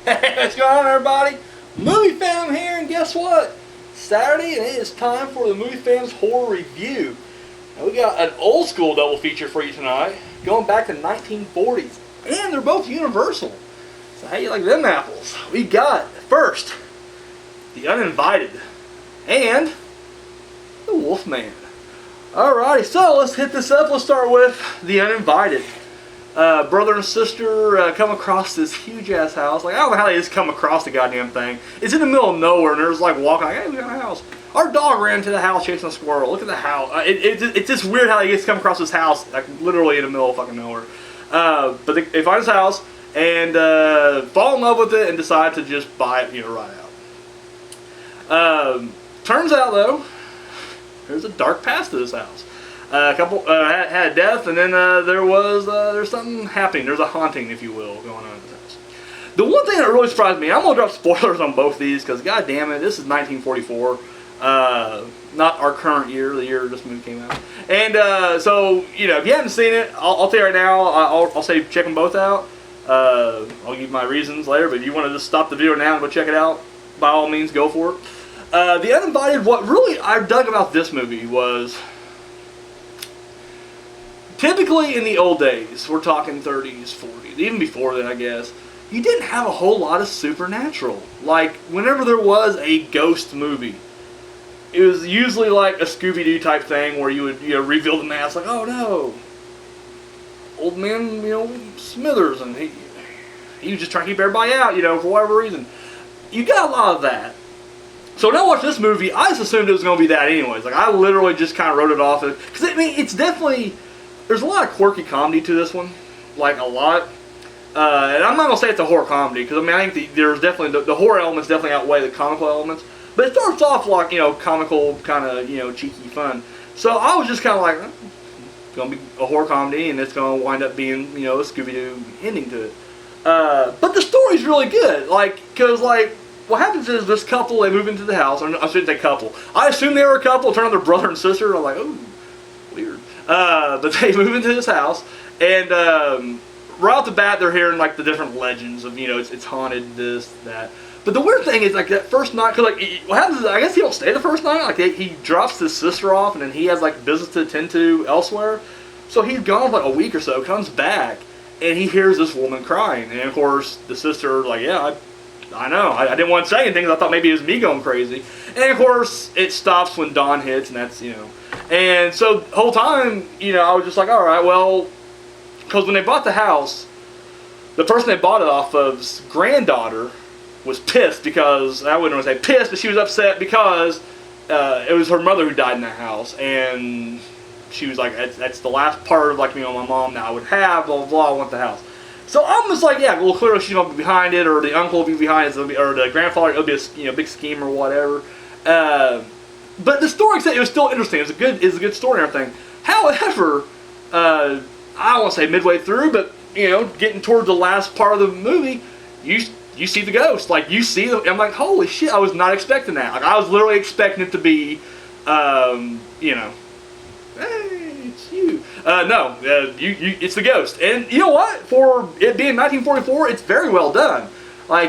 Hey, what's going on, everybody? Movie Fam here, and guess what? Saturday, and it is time for the Movie Fam's horror review. Now, we got an old school double feature for you tonight, going back to 1940s, and they're both Universal. So how you like them apples? We got first The Uninvited and The Wolfman. Alrighty, so let's hit this up. Let's start with The Uninvited. Brother and sister come across this huge ass house. Like, I don't know how they just come across the goddamn thing. It's in the middle of nowhere, and there's like walking, like, hey, we got a house. Our dog ran to the house chasing a squirrel. Look at the house. It's just weird how they just come across this house, like literally in the middle of fucking nowhere. But they find this house and fall in love with it and decide to just buy it, right out. Turns out though, there's a dark past to this house. A couple had a death, and then there's something happening. There's a haunting, if you will, going on in this house. The one thing that really surprised me, I'm gonna drop spoilers on both these because, god damn it, this is 1944, not our current year, the year this movie came out. And so if you haven't seen it, I'll tell you right now, I'll say check them both out. I'll give you my reasons later, but if you want to just stop the video now and go check it out, by all means, go for it. The Uninvited. What really I dug about this movie was, typically in the old days, we're talking 30s, 40s, even before that I guess, you didn't have a whole lot of supernatural. Like, whenever there was a ghost movie, it was usually like a Scooby-Doo type thing where you would reveal the mask, like, oh no, old man, Smithers, and he was just trying to keep everybody out, for whatever reason. You got a lot of that. So when I watched this movie, I just assumed it was going to be that anyways. Like, I literally just kind of wrote it off. Because, it's definitely, there's a lot of quirky comedy to this one. Like, a lot. And I'm not going to say it's a horror comedy, because, I think there's definitely, the horror elements definitely outweigh the comical elements. But it starts off like, comical, kind of, cheeky fun. So I was just kind of like, it's going to be a horror comedy, and it's going to wind up being, a Scooby-Doo ending to it. But the story's really good. Because, what happens is this couple, they move into the house. I shouldn't say couple. I assume they were a couple. It turned out they're brother and sister. And I'm like, oh, weird. But they move into this house, and right off the bat, they're hearing the different legends of it's haunted, this, that. But the weird thing is that first night, because what happens is I guess he don't stay the first night. He drops his sister off, and then he has business to attend to elsewhere. So he's gone for a week or so. Comes back, and he hears this woman crying, and of course the sister yeah. I know. I didn't want to say anything because I thought maybe it was me going crazy. And of course, it stops when dawn hits, and that's, And so the whole time, I was just like, all right, well, because when they bought the house, the person they bought it off of's granddaughter was pissed because, I wouldn't want to say pissed, but she was upset because it was her mother who died in that house. And she was like, that's the last part of, my mom that I would have, blah, blah, blah, I want the house. So I'm just like, yeah, well, clearly she's gonna be behind it, or the uncle will be behind it, or the grandfather, it'll be a big scheme or whatever. But the story, it was still interesting. It's a good story and everything. However, I don't want to say midway through, but getting towards the last part of the movie, you see the ghost. You see I'm like, holy shit! I was not expecting that. I was literally expecting it to be, hey, it's you. No, it's the ghost. And you know what? For it being 1944, it's very well done.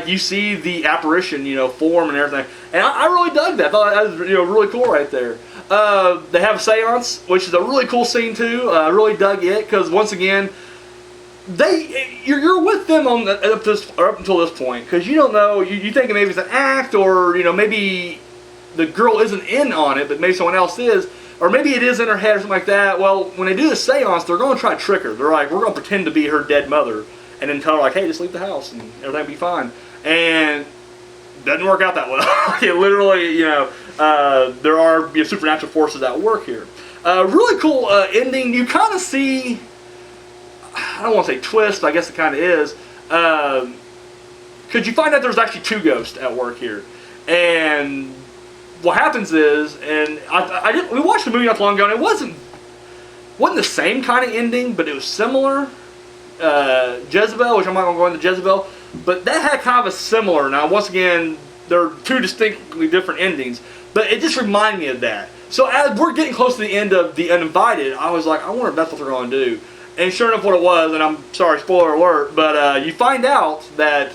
You see the apparition, form and everything. And I really dug that. I thought that was, really cool right there. They have a seance, which is a really cool scene too. I really dug it because once again, you're with them up until this point because you don't know. You think maybe it's an act, or maybe the girl isn't in on it, but maybe someone else is. Or maybe it is in her head or something like that. Well, when they do the seance, they're going to try to trick her. They're like, we're going to pretend to be her dead mother. And then tell her, hey, just leave the house and everything will be fine. And it doesn't work out that well. It literally, there are supernatural forces at work here. Really cool ending. You kind of see, I don't want to say twist, but I guess it kind of is. Because you find out there's actually two ghosts at work here. And what happens is, and we watched the movie not long ago, and it wasn't the same kind of ending, but it was similar. Jezebel, which I'm not going to go into Jezebel, but that had kind of a similar. Now, once again, there are two distinctly different endings, but it just reminded me of that. So as we're getting close to the end of The Uninvited, I was like, I wonder if that's what they're going to do. And sure enough, what it was, and I'm sorry, spoiler alert, but you find out that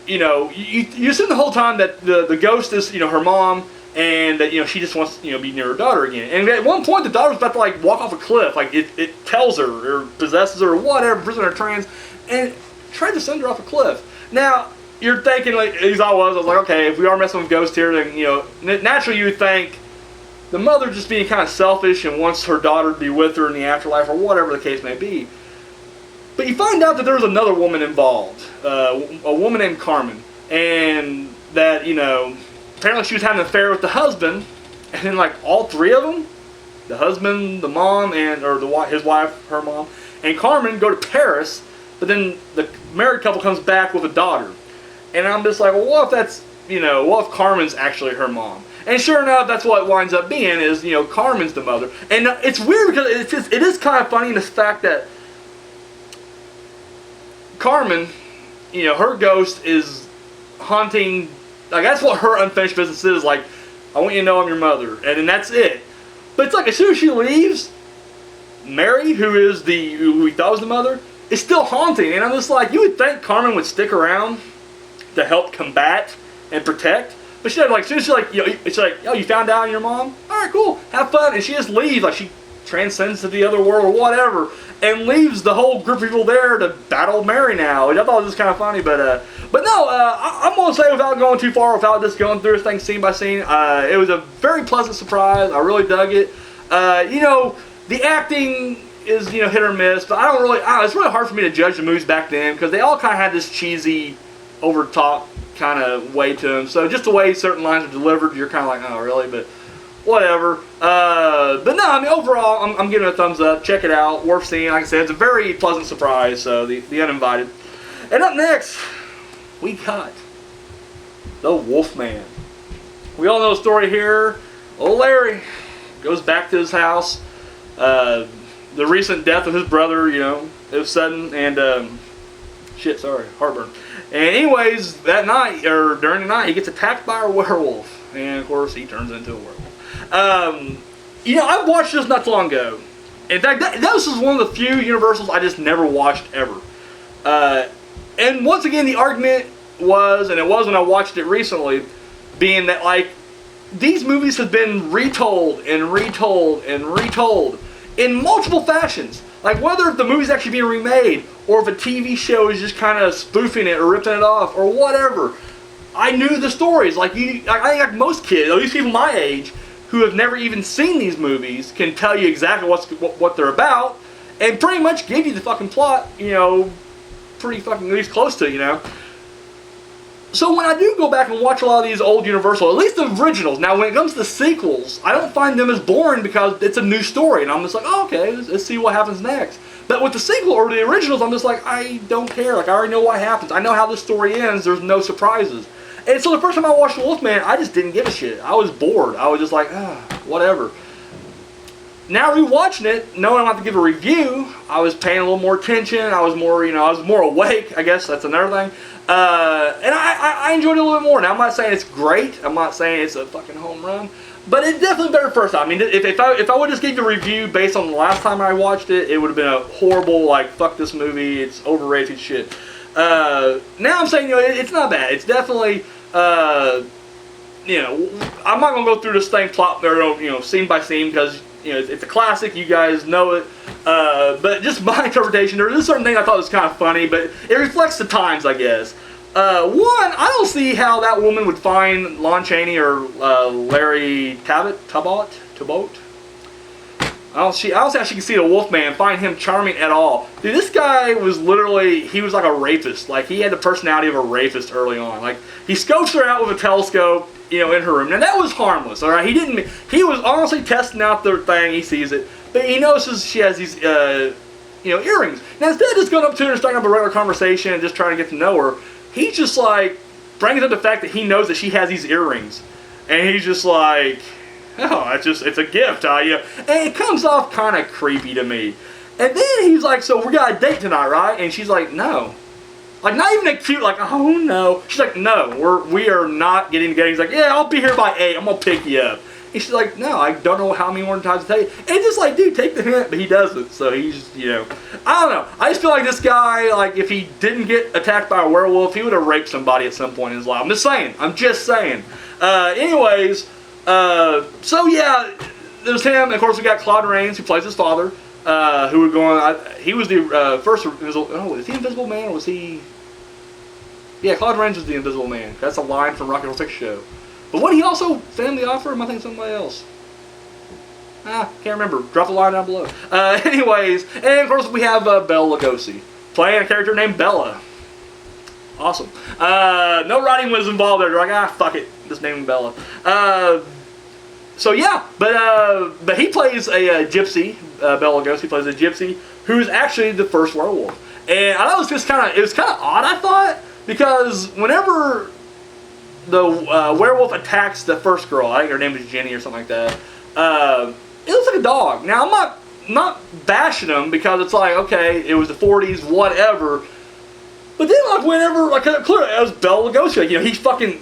you assume the whole time that the ghost is, her mom, and that, she just wants, be near her daughter again. And at one point, the daughter's about to, like, walk off a cliff. Like, it tells her, or possesses her, or whatever, prisoner or trans, and tried to send her off a cliff. Now, you're thinking, like, as I was like, okay, if we are messing with ghosts here, then, naturally you would think the mother just being kind of selfish and wants her daughter to be with her in the afterlife, or whatever the case may be. But you find out that there was another woman involved, a woman named Carmen, and that, apparently she was having an affair with the husband, and then, like, all three of them, the husband, the mom, his wife, her mom, and Carmen go to Paris, but then the married couple comes back with a daughter. And I'm just like, well, what if that's, what if Carmen's actually her mom? And sure enough, that's what it winds up being, is, Carmen's the mother. And it's weird because it is kind of funny in the fact that Carmen, her ghost is haunting, like, that's what her unfinished business is. Like, I want you to know I'm your mother, and then that's it. But it's like, as soon as she leaves, Mary, who we thought was the mother, is still haunting. And I'm just like, you would think Carmen would stick around to help combat and protect, but she doesn't. Like, as soon as it's like, oh, you found out on your mom? All right, cool, have fun. And she just leaves, like she transcends to the other world or whatever, and leaves the whole group of people there to battle Mary now. I thought it was kind of funny, but no, I'm going to say, without going too far, without just going through this thing scene by scene, it was a very pleasant surprise. I really dug it. The acting is, hit or miss, but it's really hard for me to judge the movies back then, because they all kind of had this cheesy, over-top kind of way to them. So just the way certain lines are delivered, you're kind of like, oh, really? But whatever. But no, I mean, overall, I'm giving it a thumbs up. Check it out. Worth seeing. Like I said, it's a very pleasant surprise. So the Uninvited. And up next, we got the Wolfman. We all know the story here. Old Larry goes back to his house. The recent death of his brother, it was sudden, and heartburn. And anyways, that night, or during the night, he gets attacked by a werewolf. And of course, he turns into a werewolf. I watched this not too long ago. In fact, this is one of the few Universals I just never watched ever. And once again, the argument was, and it was when I watched it recently, being that, like, these movies have been retold and retold and retold in multiple fashions. Like, whether the movie's actually being remade, or if a TV show is just kind of spoofing it or ripping it off, or whatever. I knew the stories. I think like most kids, at least people my age, who have never even seen these movies, can tell you exactly what they're about, and pretty much give you the fucking plot, pretty fucking, at least close to, So when I do go back and watch a lot of these old Universal, at least the originals, now when it comes to the sequels, I don't find them as boring because it's a new story, and I'm just like, oh, okay, let's see what happens next. But with the sequel or the originals, I'm just like, I don't care. Like, I already know what happens. I know how this story ends. There's no surprises. And so the first time I watched The Wolfman, I just didn't give a shit. I was bored. I was just like, whatever. Now rewatching it, knowing I'm about to give a review, I was paying a little more attention. I was more, I was more awake. I guess that's another thing. And I enjoyed it a little bit more. Now, I'm not saying it's great. I'm not saying it's a fucking home run. But it's definitely better first time. I mean, if I would just give you a review based on the last time I watched it, it would have been a horrible, like, fuck this movie, it's overrated shit. Now I'm saying, it's not bad. It's definitely, I'm not going to go through this thing plot, or, scene by scene, because, it's a classic, you guys know it. But just my interpretation, there is certain thing I thought was kind of funny, but it reflects the times, I guess. One, I don't see how that woman would find Lon Chaney or Larry Tabot. I don't see how she can see the Wolfman and find him charming at all. Dude, this guy was literally, he was like a rapist. Like, he had the personality of a rapist early on. Like, he scopes her out with a telescope, in her room. Now, that was harmless, alright? He was honestly testing out the thing, he sees it, but he notices she has these, earrings. Now, instead of just going up to her and starting up a regular conversation and just trying to get to know her, he just, like, brings up the fact that he knows that she has these earrings. And he's just like, oh, it's a gift, And it comes off kind of creepy to me. And then he's like, so we got a date tonight, right? And she's like, no. Like, not even a cute, like, oh, no. She's like, no, we are not getting together. He's like, yeah, I'll be here by 8. I'm going to pick you up. And she's like, no, I don't know how many more times to tell you. And it's just like, dude, take the hint, but he doesn't. So he's, I don't know. I just feel like this guy, like, if he didn't get attacked by a werewolf, he would have raped somebody at some point in his life. I'm just saying. Anyways, so yeah, there's him. And of course, we got Claude Rains, who plays his father, who were going, he was the first, is he Invisible Man, or was he? Yeah, Claude Rains was the Invisible Man. That's a line from Rocky Horror Picture Show. But wasn't he also Family Offer? Am I thinking somebody else? Can't remember. Drop a line down below. Anyways, and of course we have Bela Lugosi playing a character named Bella. Awesome. No writing was involved there. They're like, fuck it, just name him Bella. So yeah, but he plays a gypsy. Bela Lugosi plays a gypsy who's actually the first werewolf. And I thought it was kind of odd. I thought, because whenever the werewolf attacks the first girl, I think her name is Jenny or something like that, it looks like a dog. Now, I'm not bashing him, because it's like, okay, it was the 40s, whatever. But then, like, whenever, like, clearly it was Bela Lugosi, like, he fucking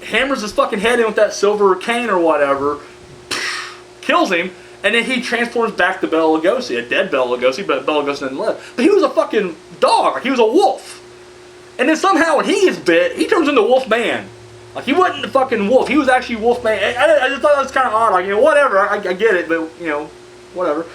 hammers his fucking head in with that silver cane or whatever, kills him, and then he transforms back to Bela Lugosi, a dead Bela Lugosi, but Bela Lugosi didn't live. But he was a fucking dog, like, he was a wolf. And then somehow when he gets bit, he turns into Wolf Man. Like, he wasn't the fucking wolf, he was actually Wolf Man. I just thought that was kind of odd, like, whatever, I get it, but, whatever.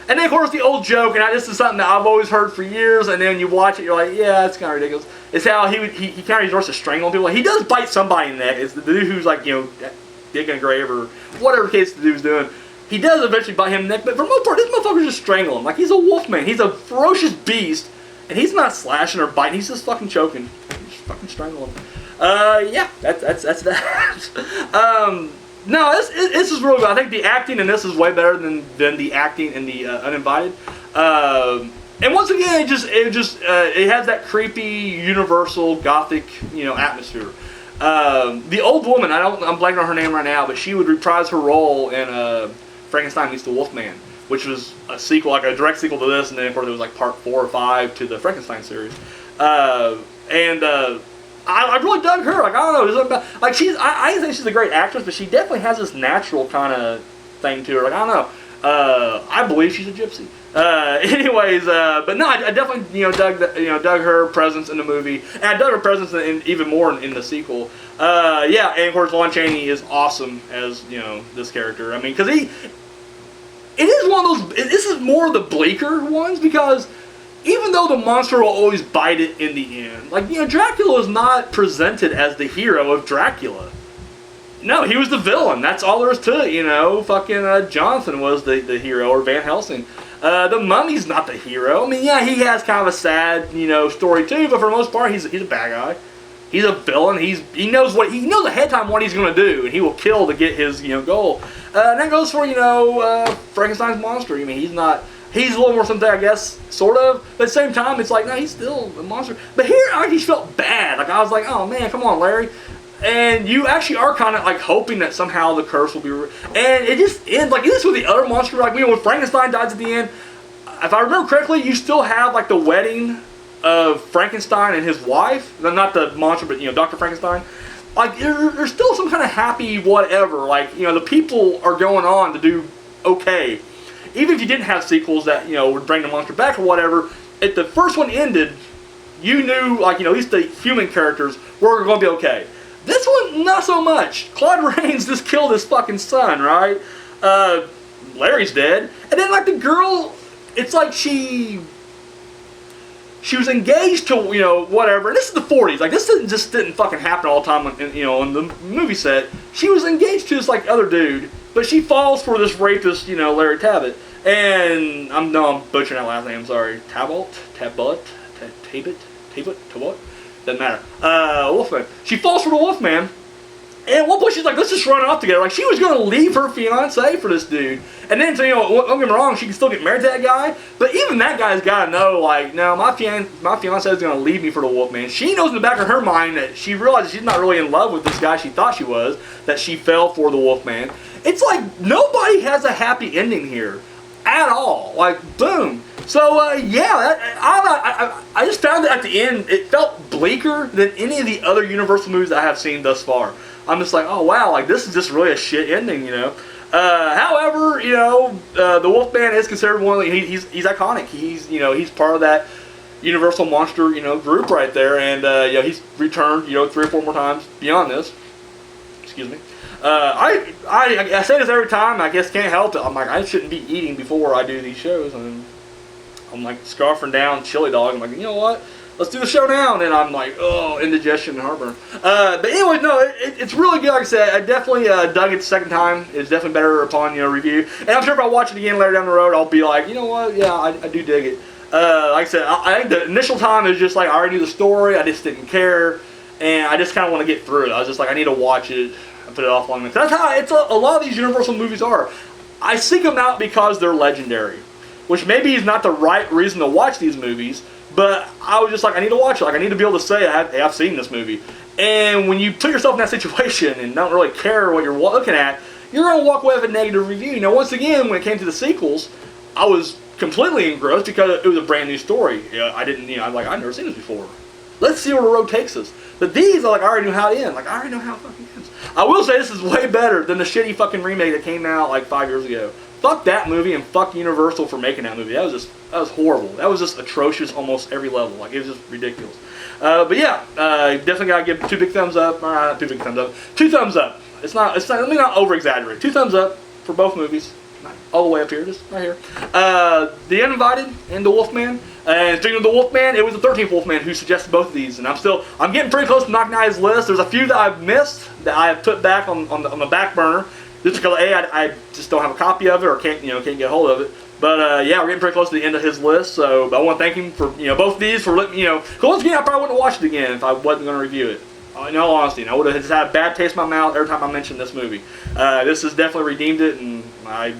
And then, of course, the old joke, and this is something that I've always heard for years, and then you watch it, you're like, yeah, it's kind of ridiculous. It's how he kind of resorts to strangling people. He does bite somebody in the neck. It's the dude who's like, digging a grave or whatever case the dude's doing. He does eventually bite him in the neck, but for the most part, this motherfucker's just strangling him. Like, he's a wolf man. He's a ferocious beast, and he's not slashing or biting. He's just fucking choking. He's just fucking strangling him. Yeah, that's that. No, this is really good. I think the acting in this is way better than the acting in the Uninvited. And once again, it has that creepy, universal, gothic, atmosphere. The old woman, I'm blanking on her name right now, but she would reprise her role in Frankenstein Meets the Wolfman, which was a sequel, like a direct sequel to this, and then of course it was like part 4 or 5 to the Frankenstein series. I really dug her. Like, I don't know, about, like, I didn't think she's a great actress, but she definitely has this natural kind of thing to her. Like, I don't know. I believe she's a gypsy. Anyways, but no, I definitely dug her presence in the movie, and I dug her presence even more in the sequel. Yeah, and of course Lon Chaney is awesome as this character. I mean, because it is one of those. This is more of the bleaker ones, because even though the monster will always bite it in the end, like, Dracula is not presented as the hero of Dracula. No, he was the villain. That's all there is to it, Fucking Jonathan was the hero, or Van Helsing. The Mummy's not the hero. I mean, yeah, he has kind of a sad, story too, but for the most part, he's a bad guy. He's a villain. He knows ahead of time what he's going to do, and he will kill to get his, goal. And that goes for, Frankenstein's monster. I mean, he's a little more something, I guess, sort of. But at the same time, it's like, no, he's still a monster. But here, I just felt bad. Like, I was like, oh man, come on, Larry. And you actually are kind of like hoping that somehow the curse will be, and it just ends like this with the other monster. Like, when Frankenstein dies at the end, if I remember correctly, you still have like the wedding of Frankenstein and his wife. Not the monster, but Dr. Frankenstein. Like, there's still some kind of happy whatever. Like, the people are going on to do okay. Even if you didn't have sequels that would bring the monster back or whatever, if the first one ended, you knew, like, at least the human characters were going to be okay. This one, not so much. Claude Rains just killed his fucking son, right? Larry's dead. And then, like, the girl, it's like she was engaged to, whatever. And this is the 40s. Like, this didn't fucking happen all the time on the movie set. She was engaged to this, like, other dude, but she falls for this rapist, Larry Tabbitt. And I'm butchering that last name, sorry. Tabit? Doesn't matter. Wolfman. She falls for the Wolfman, and at one point she's like, let's just run off together. Like, she was going to leave her fiancé for this dude. And then, so, don't get me wrong, she can still get married to that guy, but even that guy's got to know, like, no, my fiancé is going to leave me for the Wolfman. She knows in the back of her mind that she realizes she's not really in love with this guy she thought she was, that she fell for the Wolfman. It's like, nobody has a happy ending here. At all. Like, boom. So yeah, I just found that at the end it felt bleaker than any of the other Universal movies I have seen thus far. I'm just like, oh wow, like this is just really a shit ending, you know. However, you know, the Wolfman is considered one of the, he's iconic. He's part of that Universal monster, you know, group right there, and you know, he's returned, you know, 3 or 4 more times beyond this. Excuse me. I say this every time. I guess can't help it. I'm like, I shouldn't be eating before I do these shows, and I'm like scarfing down chili dog. I'm like, you know what? Let's do the show now. And I'm like, oh, indigestion and heartburn. But anyway, no, it's really good. Like I said, I definitely dug it the second time. It's definitely better upon, you know, review. And I'm sure if I watch it again later down the road, I'll be like, you know what? Yeah, I do dig it. Like I said, I think the initial time is just like I already knew the story. I just didn't care, and I just kind of want to get through it. I was just like, I need to watch it and put it off long enough. That's how a lot of these Universal movies are. I seek them out because they're legendary, which maybe is not the right reason to watch these movies, but I was just like, I need to watch it. Like, I need to be able to say, hey, I've seen this movie. And when you put yourself in that situation and don't really care what you're looking at, you're going to walk away with a negative review. Now, once again, when it came to the sequels, I was completely engrossed because it was a brand new story. I didn't, you know, I'm like, I've never seen this before. Let's see where the road takes us. But these are like, I already knew how it ends. Like, I already know how it fucking ends. I will say this is way better than the shitty fucking remake that came out like 5 years ago. Fuck that movie and fuck Universal for making that movie. That was horrible. That was just atrocious almost every level. Like, it was just ridiculous. But yeah, definitely gotta give 2 big thumbs up. 2 big thumbs up. 2 thumbs up. It's not, let me not over exaggerate. 2 thumbs up for both movies. Not all the way up here, just right here. The Uninvited and the Wolfman. And speaking of the Wolfman, it was the 13th Wolfman who suggested both of these, and I'm getting pretty close to knocking out his list. There's a few that I've missed that I have put back on the back burner, just because I just don't have a copy of it or can't get a hold of it. But yeah, we're getting pretty close to the end of his list, so I want to thank him for both of these for letting me Because once again, I probably wouldn't have watched it again if I wasn't going to review it. In all honesty, and I would have just had a bad taste in my mouth every time I mentioned this movie. This has definitely redeemed it, and I'm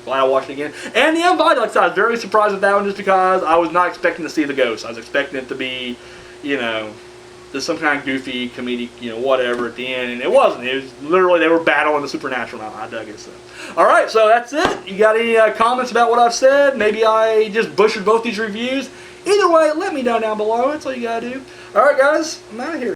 glad I watched it again. And the Uninvited, like I said, I was very surprised with that one just because I was not expecting to see the ghost. I was expecting it to be, just some kind of goofy, comedic, whatever at the end, and it wasn't. It was literally, they were battling the supernatural. I dug it. So. Alright, so that's it. You got any comments about what I've said? Maybe I just butchered both these reviews. Either way, let me know down below. That's all you gotta do. Alright, guys, I'm out of here.